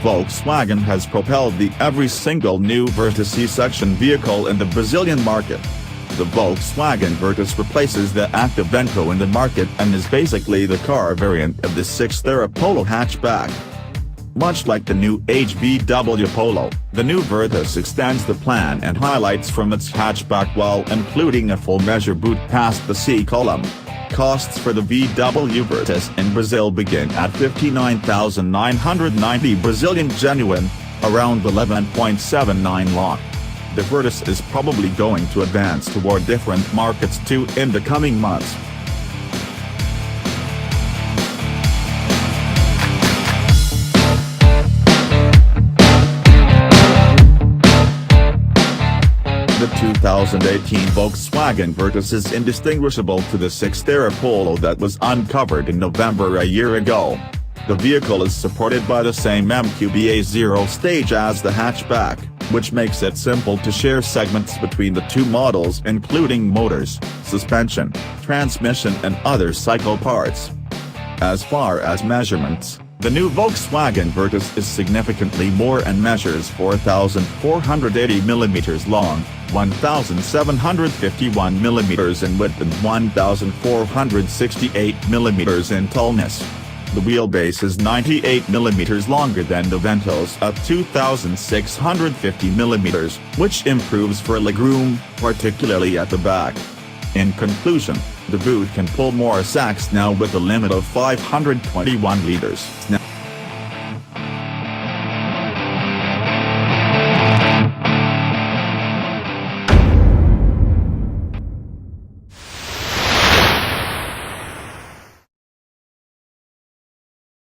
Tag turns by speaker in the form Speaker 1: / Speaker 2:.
Speaker 1: Volkswagen has propelled every single new Virtu C-section vehicle in the Brazilian market. The Volkswagen Virtus replaces the active Vento in the market and is basically the car variant of the 6-era Polo hatchback. Much like the new VW Polo, the new Virtus extends the plan and highlights from its hatchback while including a full-measure boot past the C-column. Costs for the VW Virtus in Brazil begin at 59,990 Brazilian genuine, around 11.79 lakh. The Virtus is probably going to advance toward different markets too in the coming months. The 2018 Volkswagen Virtus is indistinguishable to the 6-era Polo that was uncovered in November a year ago. The vehicle is supported by the same MQB-A0 stage as the hatchback, which makes it simple to share segments between the two models including motors, suspension, transmission and other cycle parts. As far as measurements, the new Volkswagen Virtus is significantly more and measures 4,480 mm long, 1,751 mm in width and 1,468 mm in tallness. The wheelbase is 98 mm longer than the Vento's at 2,650 mm, which improves for legroom, particularly at the back. In conclusion, the boot can pull more sacks now with a limit of 521 liters.